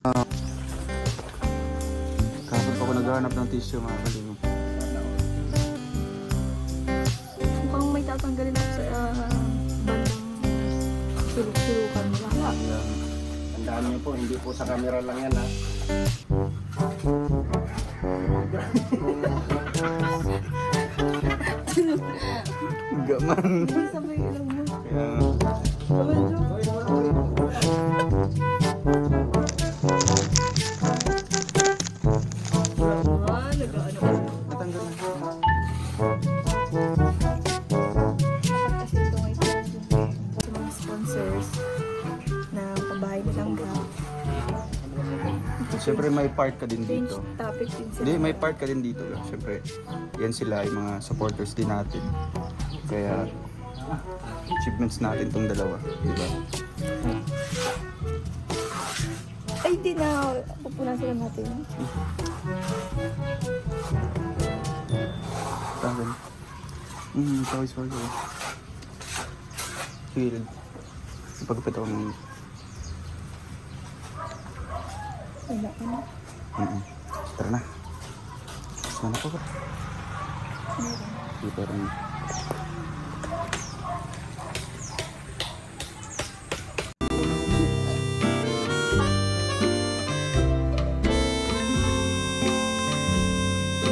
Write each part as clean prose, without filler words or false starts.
Kapag ako naghahanap ng tissue, mga kalingap. Mukhang may tatanggalin ako sa bandang sulok-sulukan mo lang. Tandaan niyo po, hindi po sa camera lang yan ha. Gaman. Sabay lang mo. Kaya, natanggal na. Kasi ito ngay sa mga sponsors na pabahay nilang bra. Siyempre may part ka din Change dito. topic din sila. Hindi, may part ka din dito. Siyempre, yan sila yung mga supporters din natin. Kaya, achievements natin tong dalawa. Diba? Ay, di na. Pupunan sila natin. Tanggal. Sorry. Sige, ipagupit ako ng... Wala ka na. Tara na. Sana po ba? Meron. Sige, parang...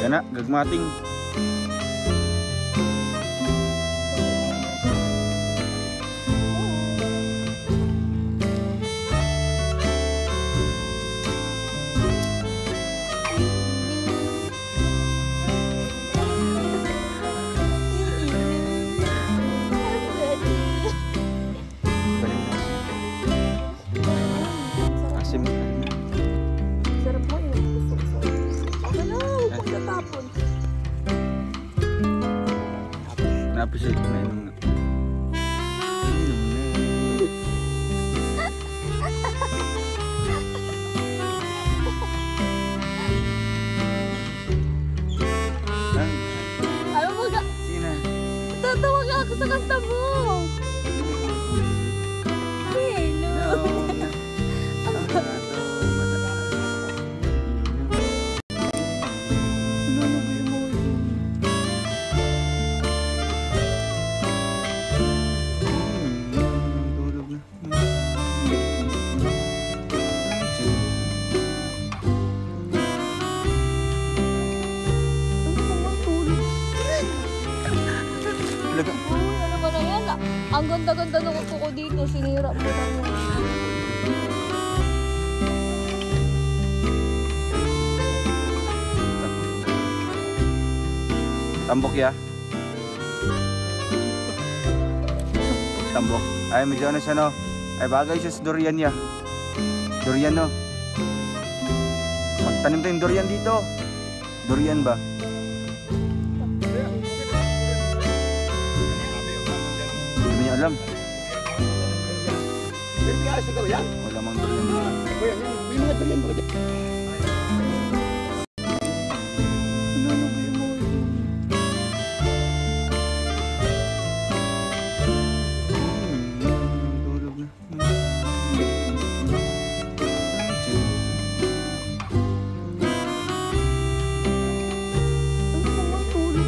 Yan na, gagmating. Asim. Sarap mo yun. Okay na, huwag natapon. Na-appreciate ko na yung... Alam mo ka, Sige na. tatawa ka ako sa kanta mo. Hey, no. Nalagay mo yun. Tulog na. Ang tulog. Talaga. Uy, ano ba na yan? Ang ganda-ganda ng upo ko dito. Sinira mo na mo. Tambok ya. Tambok. Ay, medyo ano siya no. Ay, bagay siya sa durian ya. Durian no. Magtanim tayong durian dito. Durian ba? Hindi niya alam. Wala mang durian dito. May mga durian ba dyan? Nalagay mo yun. Tulog na. Ang tulog.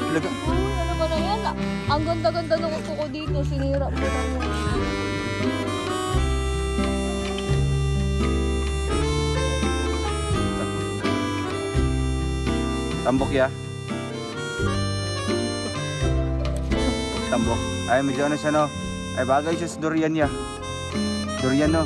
Talaga. Uy, ano ba na yan? Ang ganda-ganda ng upo ko dito. Sinira mo na mo. Tambok ya. Tambok. Ay, medyo ano siya no. Ay, bagay siya sa durian ya. Durian no.